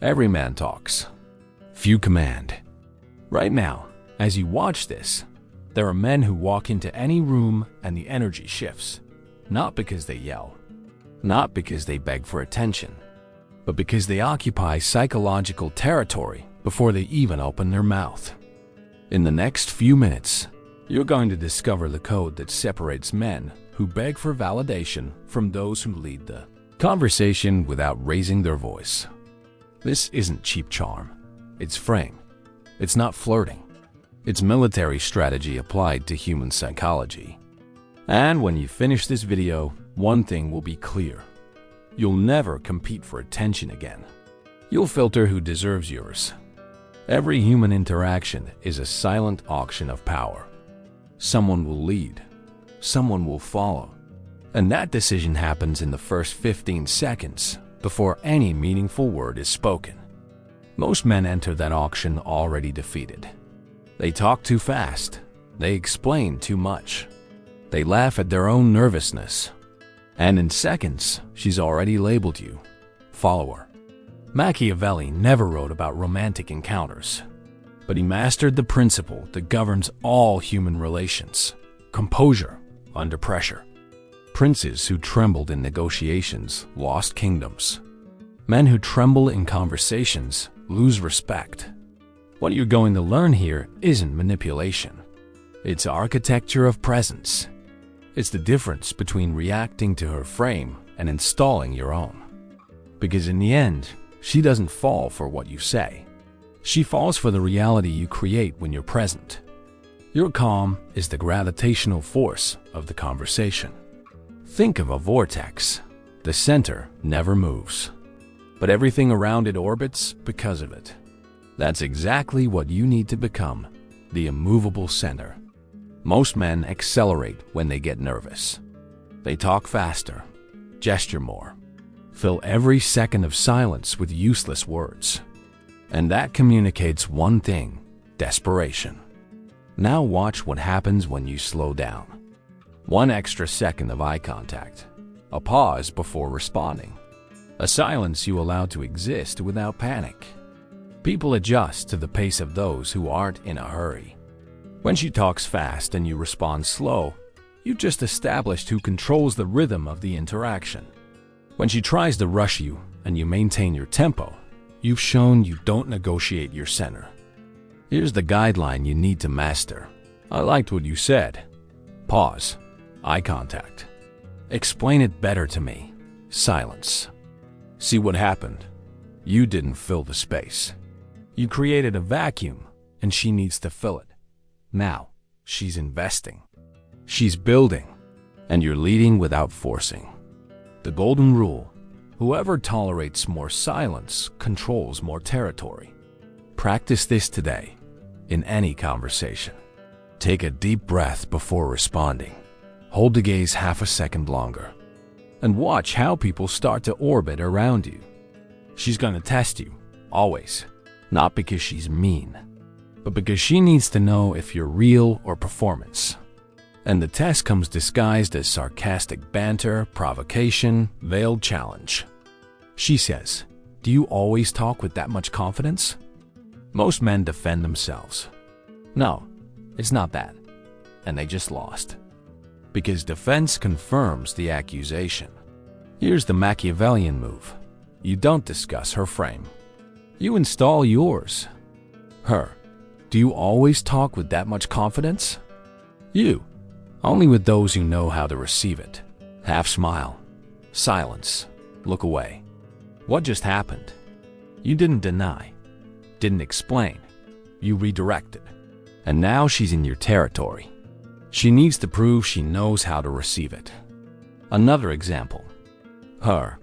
Every man talks. Few command. Right now, as you watch this, there are men who walk into any room and the energy shifts. Not because they yell, not because they beg for attention, but because they occupy psychological territory before they even open their mouth. In the next few minutes, you're going to discover the code that separates men who beg for validation from those who lead the conversation without raising their voice. This isn't cheap charm. It's frame. It's not flirting. It's military strategy applied to human psychology. And when you finish this video, one thing will be clear. You'll never compete for attention again. You'll filter who deserves yours. Every human interaction is a silent auction of power. Someone will lead. Someone will follow. And that decision happens in the first 15 seconds before any meaningful word is spoken. Most men enter that auction already defeated. They talk too fast. They explain too much. They laugh at their own nervousness. And in seconds, she's already labeled you follower. Machiavelli never wrote about romantic encounters, but he mastered the principle that governs all human relations: composure under pressure. Princes who trembled in negotiations lost kingdoms. Men who tremble in conversations lose respect. What you're going to learn here isn't manipulation. It's architecture of presence. It's the difference between reacting to her frame and installing your own. Because in the end, she doesn't fall for what you say. She falls for the reality you create when you're present. Your calm is the gravitational force of the conversation. Think of a vortex. The center never moves, but everything around it orbits because of it. That's exactly what you need to become, the immovable center. Most men accelerate when they get nervous. They talk faster, gesture more, fill every second of silence with useless words. And that communicates one thing: desperation. Now watch what happens when you slow down. One extra second of eye contact, a pause before responding, a silence you allow to exist without panic. People adjust to the pace of those who aren't in a hurry. When she talks fast and you respond slow, you just established who controls the rhythm of the interaction. When she tries to rush you and you maintain your tempo, you've shown you don't negotiate your center. Here's the guideline you need to master. I liked what you said. Pause. Eye contact. Explain it better to me. Silence. See what happened? You didn't fill the space. You created a vacuum, and she needs to fill it. Now, she's investing. She's building, and you're leading without forcing. The golden rule: whoever tolerates more silence controls more territory. Practice this today, in any conversation. Take a deep breath before responding. Hold the gaze half a second longer, and watch how people start to orbit around you. She's going to test you, always. Not because she's mean, but because she needs to know if you're real or performance. And the test comes disguised as sarcastic banter, provocation, veiled challenge. She says, "Do you always talk with that much confidence?" Most men defend themselves. No, it's not that. And they just lost. Because defense confirms the accusation. Here's the Machiavellian move. You don't discuss her frame. You install yours. Her. Do you always talk with that much confidence? You. Only with those who know how to receive it. Half smile. Silence. Look away. What just happened? You didn't deny. Didn't explain. You redirected. And now she's in your territory. She needs to prove she knows how to receive it. Another example. Her.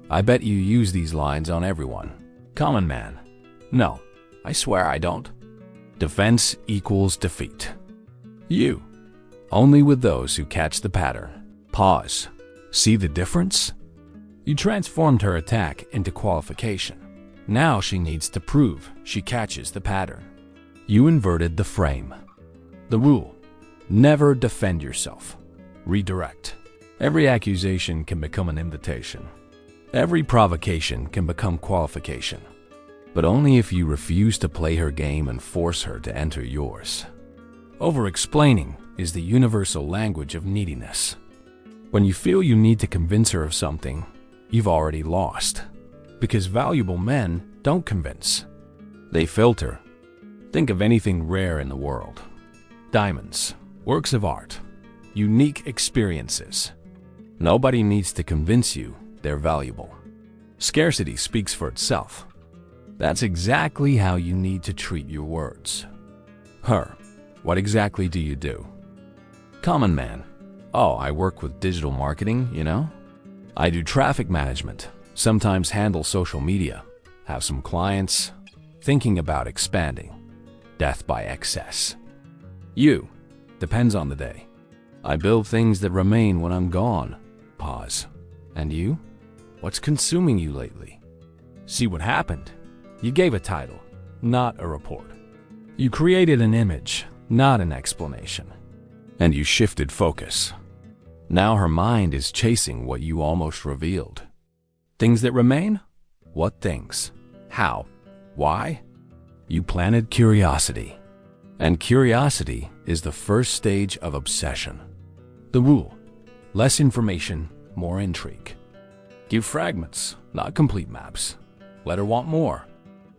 I bet you use these lines on everyone. Common man. No, I swear I don't. Defense equals defeat. You. Only with those who catch the pattern. Pause. See the difference? You transformed her attack into qualification. Now she needs to prove she catches the pattern. You inverted the frame. The rule: never defend yourself. Redirect. Every accusation can become an invitation. Every provocation can become qualification. but only if you refuse to play her game and force her to enter yours. Over-explaining is the universal language of neediness. When you feel you need to convince her of something, you've already lost. Because valuable men don't convince. They filter. Think of anything rare in the world. Diamonds, works of art, unique experiences. Nobody needs to convince you they're valuable. Scarcity speaks for itself. That's exactly how you need to treat your words. Her, what exactly do you do? Common man. Oh, I work with digital marketing, you know? I do traffic management, sometimes handle social media, have some clients, thinking about expanding. Death by excess. You, depends on the day. I build things that remain when I'm gone. Pause. And you? What's consuming you lately? See what happened? You gave a title, not a report. You created an image, not an explanation. And you shifted focus. Now her mind is chasing what you almost revealed. Things that remain? What things? How? Why? You planted curiosity. And curiosity is the first stage of obsession. The rule: less information, more intrigue. Give fragments, not complete maps. Let her want more.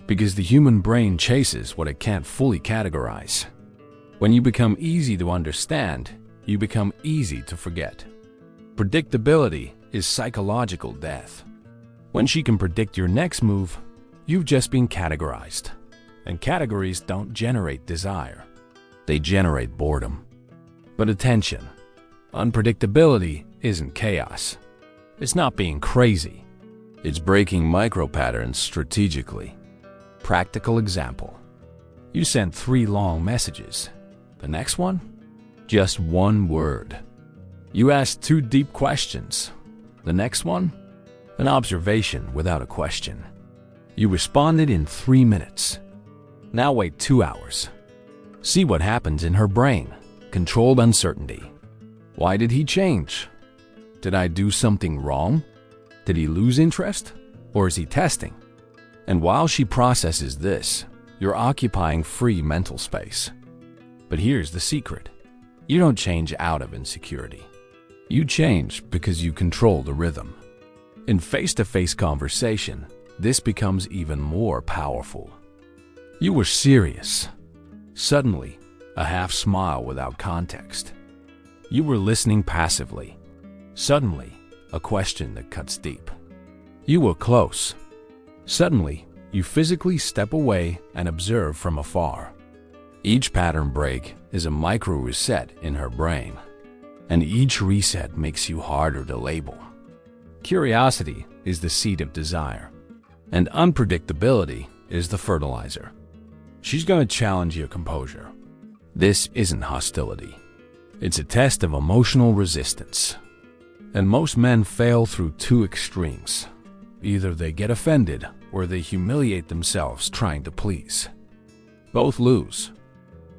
Because the human brain chases what it can't fully categorize. When you become easy to understand, you become easy to forget. Predictability is psychological death. When she can predict your next move, you've just been categorized. And categories don't generate desire. They generate boredom. But attention, unpredictability isn't chaos. It's not being crazy. It's breaking micro-patterns strategically. Practical example. You sent 3 long messages. The next one? Just 1 word. You asked 2 deep questions. The next one? An observation without a question. You responded in 3 minutes. Now wait 2 hours. See what happens in her brain. Controlled uncertainty. Why did he change? Did I do something wrong? Did he lose interest? Or is he testing? And while she processes this, you're occupying free mental space. But here's the secret. You don't change out of insecurity. You change because you control the rhythm. In face-to-face conversation, this becomes even more powerful. You were serious. Suddenly, a half smile without context. You were listening passively. Suddenly, a question that cuts deep. You were close. Suddenly, you physically step away and observe from afar. Each pattern break is a micro reset in her brain, and each reset makes you harder to label. Curiosity is the seed of desire, and unpredictability is the fertilizer. She's going to challenge your composure. This isn't hostility. It's a test of emotional resistance. And most men fail through 2 extremes. Either they get offended or they humiliate themselves trying to please. Both lose.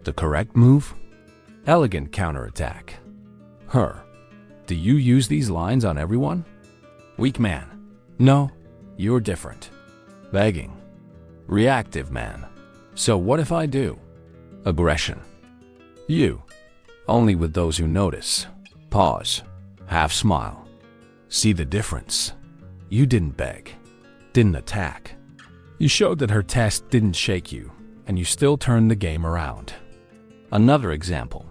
The correct move? Elegant counterattack. Her. Do you use these lines on everyone? Weak man. No, you're different. Begging. Reactive man. So what if I do? Aggression. You. Only with those who notice. Pause. Half smile. See the difference? You didn't beg. Didn't attack. You showed that her test didn't shake you, and you still turned the game around. Another example.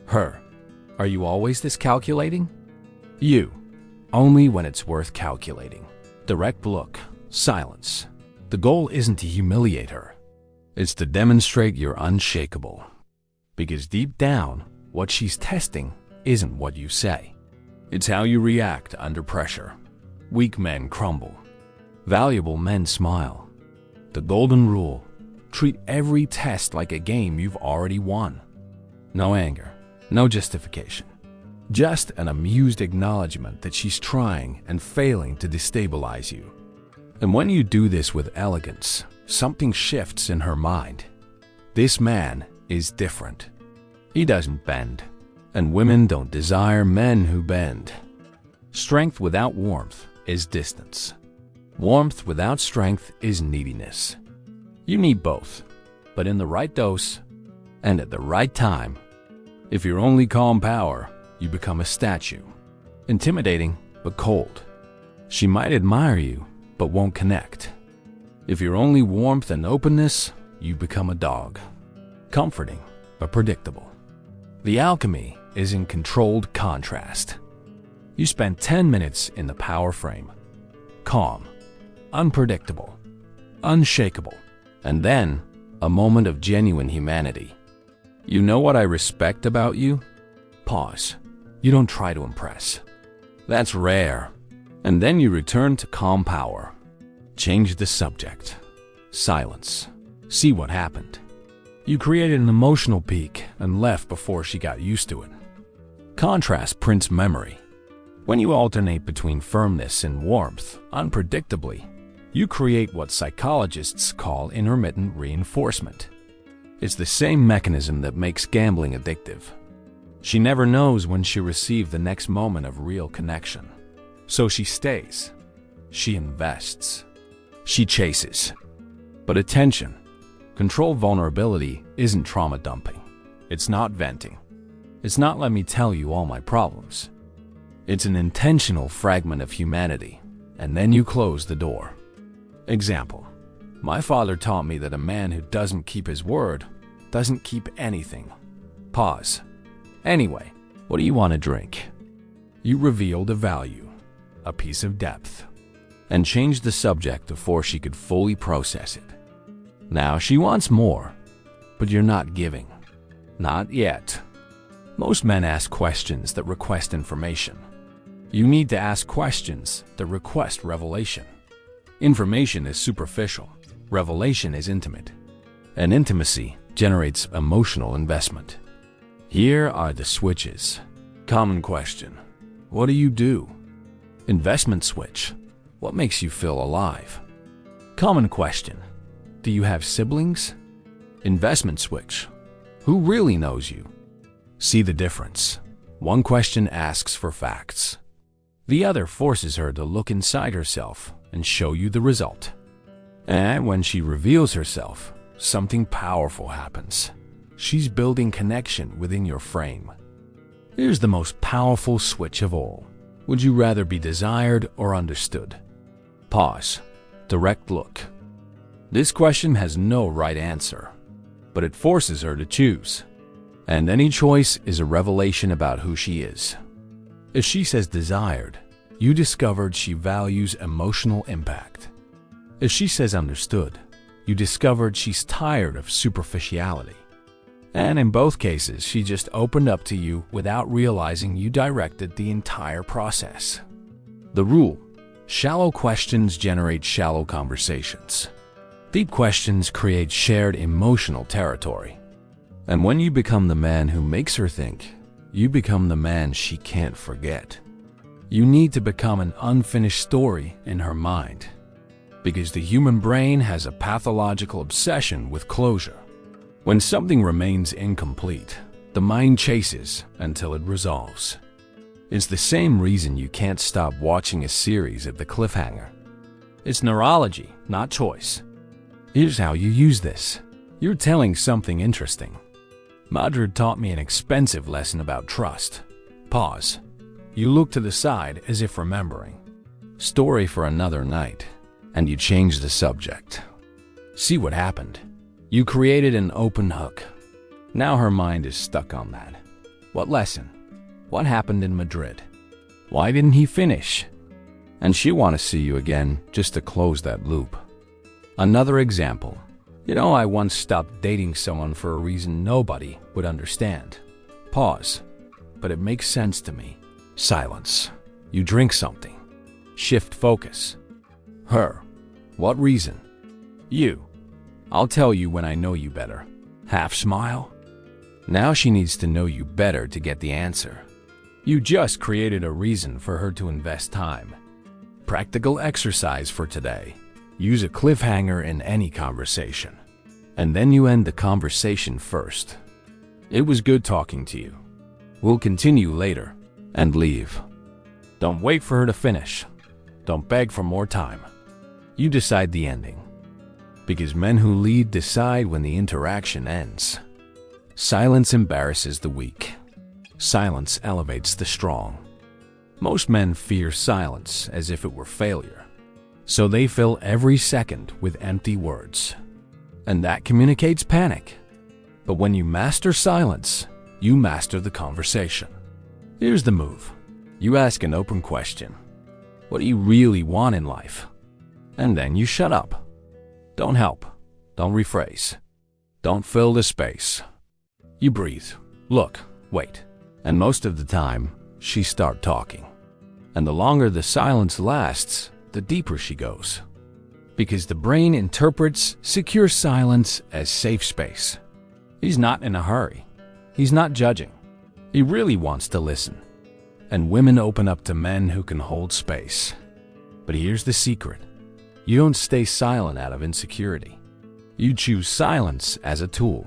Her. Are you always this calculating? You. Only when it's worth calculating. Direct look. Silence. The goal isn't to humiliate her. It's to demonstrate you're unshakable. Because deep down, what she's testing isn't what you say. It's how you react under pressure. Weak men crumble. Valuable men smile. The golden rule: treat every test like a game you've already won. No anger, no justification. Just an amused acknowledgement that she's trying and failing to destabilize you. And when you do this with elegance, something shifts in her mind. This man is different. He doesn't bend. And women don't desire men who bend. Strength without warmth is distance. Warmth without strength is neediness. You need both, but in the right dose and at the right time. If you're only calm power, you become a statue, intimidating but cold. She might admire you, but won't connect. If you're only warmth and openness, you become a dog, comforting but predictable. The alchemy is in controlled contrast. You spend 10 minutes in the power frame, calm, unpredictable, unshakable, and then a moment of genuine humanity. You know what I respect about you? Pause. You don't try to impress. That's rare. And then you return to calm power. Change the subject. Silence. See what happened. You created an emotional peak and left before she got used to it. Contrast prints memory. When you alternate between firmness and warmth, unpredictably, you create what psychologists call intermittent reinforcement. It's the same mechanism that makes gambling addictive. She never knows when she'll receive the next moment of real connection. So she stays. She invests. She chases. But attention, control vulnerability isn't trauma dumping. It's not venting. It's not let me tell you all my problems. It's an intentional fragment of humanity, and then you close the door. Example. My father taught me that a man who doesn't keep his word doesn't keep anything. Pause. Anyway, what do you want to drink? You revealed a value, a piece of depth, and changed the subject before she could fully process it. Now she wants more, but you're not giving. Not yet. Most men ask questions that request information. You need to ask questions that request revelation. Information is superficial. Revelation is intimate. And intimacy generates emotional investment. Here are the switches. Common question. What do you do? Investment switch. What makes you feel alive? Common question. Do you have siblings? Investment switch. Who really knows you? See the difference. One question asks for facts. The other forces her to look inside herself and show you the result. And when she reveals herself, something powerful happens. She's building connection within your frame. Here's the most powerful switch of all. Would you rather be desired or understood? Pause. Direct look. This question has no right answer, but it forces her to choose. And any choice is a revelation about who she is. If she says desired, you discovered she values emotional impact. If she says understood, you discovered she's tired of superficiality. And in both cases, she just opened up to you without realizing you directed the entire process. The rule: shallow questions generate shallow conversations. Deep questions create shared emotional territory. And when you become the man who makes her think, you become the man she can't forget. You need to become an unfinished story in her mind. Because the human brain has a pathological obsession with closure. When something remains incomplete, the mind chases until it resolves. It's the same reason you can't stop watching a series at the cliffhanger. It's neurology, not choice. Here's how you use this. You're telling something interesting. Madrid taught me an expensive lesson about trust. Pause. You look to the side as if remembering. Story for another night. And you change the subject. See what happened. You created an open hook. Now her mind is stuck on that. What lesson? What happened in Madrid? Why didn't he finish? And she wants to see you again just to close that loop. Another example. I once stopped dating someone for a reason nobody would understand. Pause. But it makes sense to me. Silence. You drink something. Shift focus. Her. What reason? You. I'll tell you when I know you better. Half smile. Now she needs to know you better to get the answer. You just created a reason for her to invest time. Practical exercise for today. Use a cliffhanger in any conversation. And then you end the conversation first. It was good talking to you. We'll continue later. And leave. Don't wait for her to finish. Don't beg for more time. You decide the ending. Because men who lead decide when the interaction ends. Silence embarrasses the weak. Silence elevates the strong. Most men fear silence as if it were failure. So they fill every second with empty words. And that communicates panic. But when you master silence, you master the conversation. Here's the move. You ask an open question. What do you really want in life? And then you shut up. Don't help. Don't rephrase. Don't fill the space. You breathe. Look. Wait. And most of the time, she starts talking. And the longer the silence lasts, the deeper she goes. Because the brain interprets secure silence as safe space. He's not in a hurry. He's not judging. He really wants to listen. And women open up to men who can hold space. But here's the secret. You don't stay silent out of insecurity. You choose silence as a tool.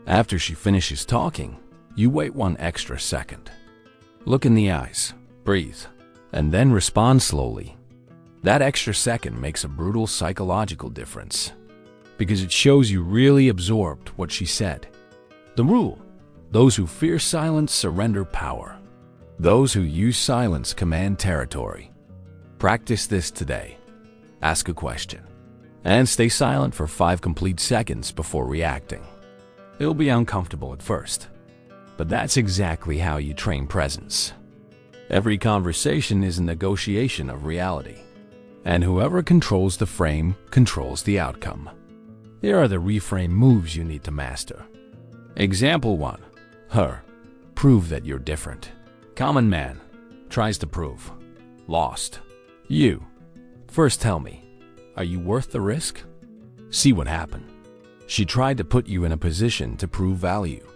After she finishes talking, you wait one extra second. Look in the eyes, breathe, and then respond slowly. That extra second makes a brutal psychological difference because it shows you really absorbed what she said. The rule: those who fear silence surrender power. Those who use silence command territory. Practice this today. Ask a question and stay silent for 5 complete seconds before reacting. It'll be uncomfortable at first, but that's exactly how you train presence. Every conversation is a negotiation of reality, and whoever controls the frame controls the outcome. Here are the reframe moves you need to master. Example 1. Her. Prove that you're different. Common man. Tries to prove. Lost. You. First tell me, are you worth the risk? See what happened. She tried to put you in a position to prove value.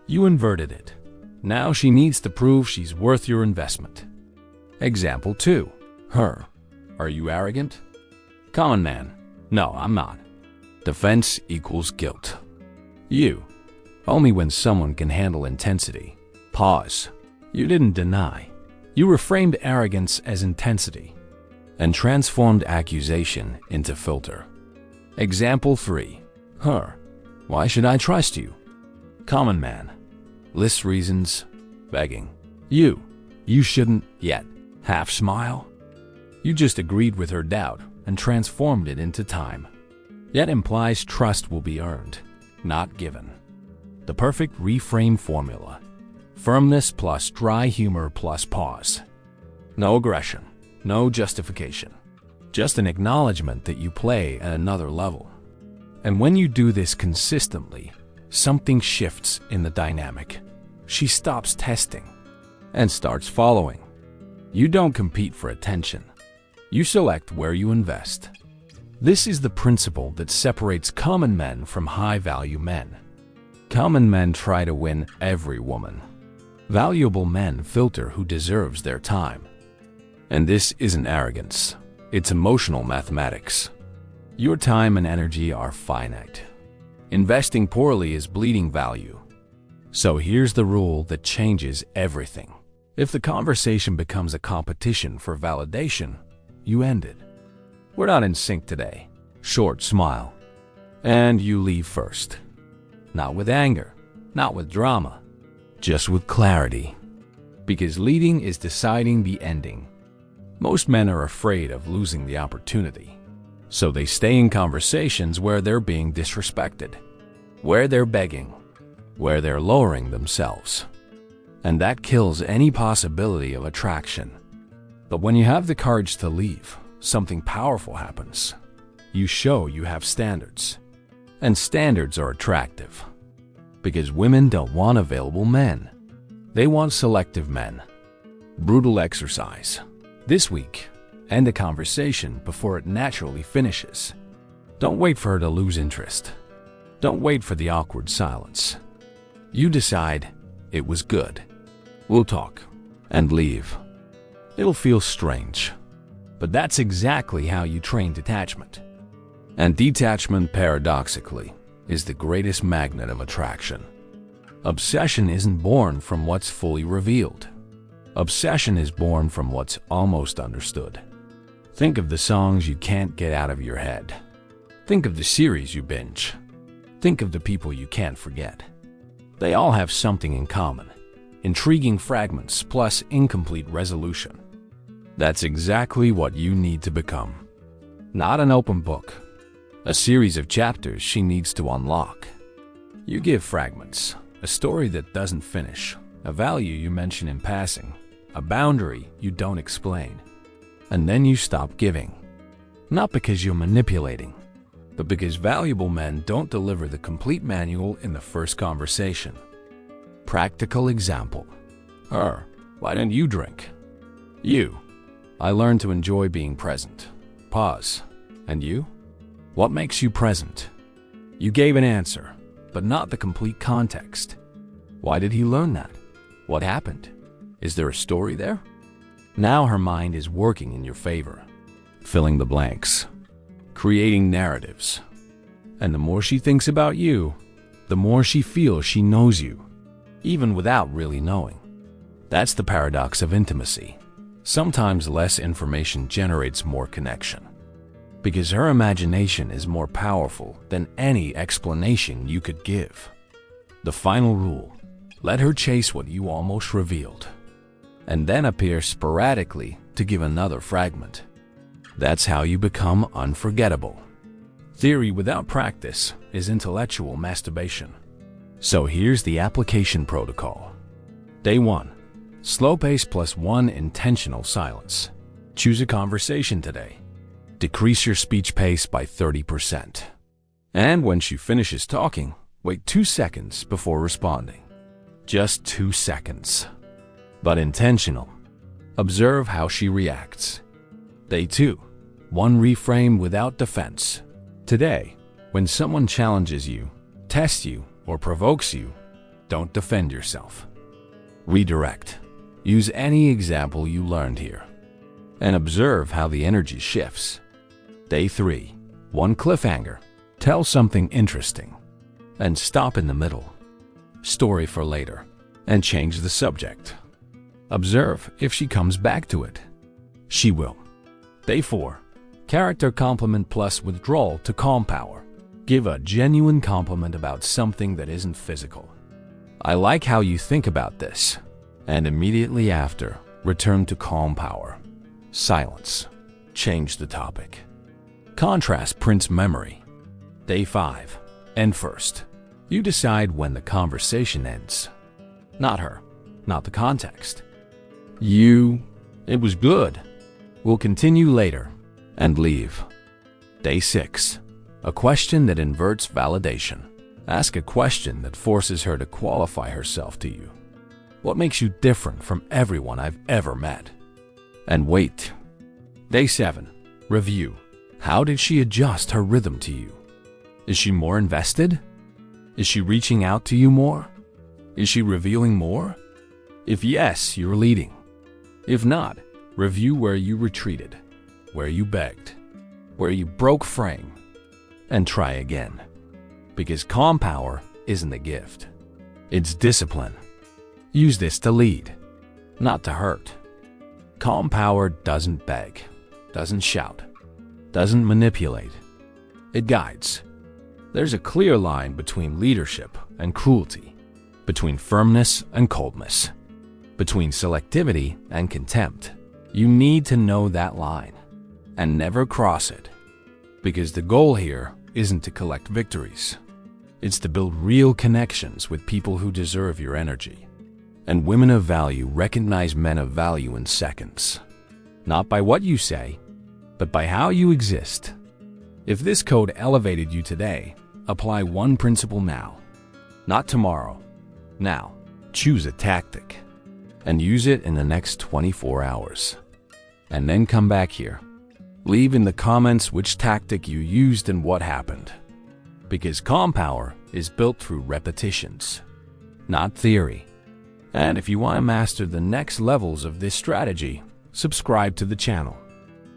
You inverted it. Now she needs to prove she's worth your investment. Example 2. Her. Are you arrogant? Common man. No, I'm not. Defense equals guilt. You. Only when someone can handle intensity. Pause. You didn't deny. You reframed arrogance as intensity and transformed accusation into filter. Example 3. Her. Why should I trust you? Common man. Lists reasons, begging. You. You shouldn't yet. Half smile. You just agreed with her doubt and transformed it into time. Yet implies trust will be earned, not given. The perfect reframe formula. Firmness plus dry humor plus pause. No aggression, no justification. Just an acknowledgement that you play at another level. And when you do this consistently, something shifts in the dynamic. She stops testing and starts following. You don't compete for attention. You select where you invest. This is the principle that separates common men from high-value men. Common men try to win every woman. Valuable men filter who deserves their time. And this isn't arrogance. It's emotional mathematics. Your time and energy are finite. Investing poorly is bleeding value. So here's the rule that changes everything. If the conversation becomes a competition for validation, you end it. We're not in sync today. Short smile. And you leave first. Not with anger, not with drama, just with clarity. Because leading is deciding the ending. Most men are afraid of losing the opportunity. So they stay in conversations where they're being disrespected, where they're begging, where they're lowering themselves. And that kills any possibility of attraction. But when you have the courage to leave, something powerful happens. You show you have standards. And standards are attractive. Because women don't want available men. They want selective men. Brutal exercise. This week, end the conversation before it naturally finishes. Don't wait for her to lose interest. Don't wait for the awkward silence. You decide, it was good. We'll talk. And leave. It'll feel strange. But that's exactly how you train detachment. And detachment, paradoxically, is the greatest magnet of attraction. Obsession isn't born from what's fully revealed. Obsession is born from what's almost understood. Think of the songs you can't get out of your head. Think of the series you binge. Think of the people you can't forget. They all have something in common: intriguing fragments plus incomplete resolution. That's exactly what you need to become. Not an open book, a series of chapters she needs to unlock. You give fragments, a story that doesn't finish, a value you mention in passing, a boundary you don't explain, and then you stop giving. Not because you're manipulating, but because valuable men don't deliver the complete manual in the first conversation. Practical example. Why don't you drink? You. I learned to enjoy being present. Pause. And you? What makes you present? You gave an answer, but not the complete context. Why did he learn that? What happened? Is there a story there? Now her mind is working in your favor, filling the blanks, creating narratives. And the more she thinks about you, the more she feels she knows you, even without really knowing. That's the paradox of intimacy. Sometimes less information generates more connection, because her imagination is more powerful than any explanation you could give. The final rule: let her chase what you almost revealed, and then appear sporadically to give another fragment. That's how you become unforgettable. Theory without practice is intellectual masturbation. So here's the application protocol. Day 1. Slow pace plus 1 intentional silence. Choose a conversation today. Decrease your speech pace by 30%. And when she finishes talking, wait 2 seconds before responding. Just 2 seconds. But intentional. Observe how she reacts. Day 2. 1 reframe without defense. Today, when someone challenges you, tests you, or provokes you, don't defend yourself. Redirect. Use any example you learned here, and observe how the energy shifts. Day 3. 1 cliffhanger. Tell something interesting, and stop in the middle. Story for later, and change the subject. Observe if she comes back to it. She will. Day 4. Character compliment plus withdrawal to calm power. Give a genuine compliment about something that isn't physical. I like how you think about this. And immediately after, return to calm power. Silence. Change the topic. Contrast prints memory. Day 5. End first. You decide when the conversation ends. Not her. Not the context. It was good. We'll continue later. And leave. Day 6. A question that inverts validation. Ask a question that forces her to qualify herself to you. What makes you different from everyone I've ever met? And wait. Day 7. Review. How did she adjust her rhythm to you? Is she more invested? Is she reaching out to you more? Is she revealing more? If yes, you're leading. If not, review where you retreated, where you begged, where you broke frame, and try again. Because calm power isn't a gift. It's discipline. Use this to lead, not to hurt. Calm power doesn't beg, doesn't shout, doesn't manipulate. It guides. There's a clear line between leadership and cruelty, between firmness and coldness, between selectivity and contempt. You need to know that line and never cross it, because the goal here isn't to collect victories. It's to build real connections with people who deserve your energy. And women of value recognize men of value in seconds. Not by what you say, but by how you exist. If this code elevated you today, apply one principle now. Not tomorrow. Now. Choose a tactic. And use it in the next 24 hours. And then come back here. Leave in the comments which tactic you used and what happened. Because calm power is built through repetitions, not theory. And if you want to master the next levels of this strategy, subscribe to the channel.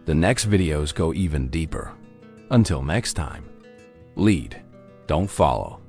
The next videos go even deeper. Until next time, lead, don't follow.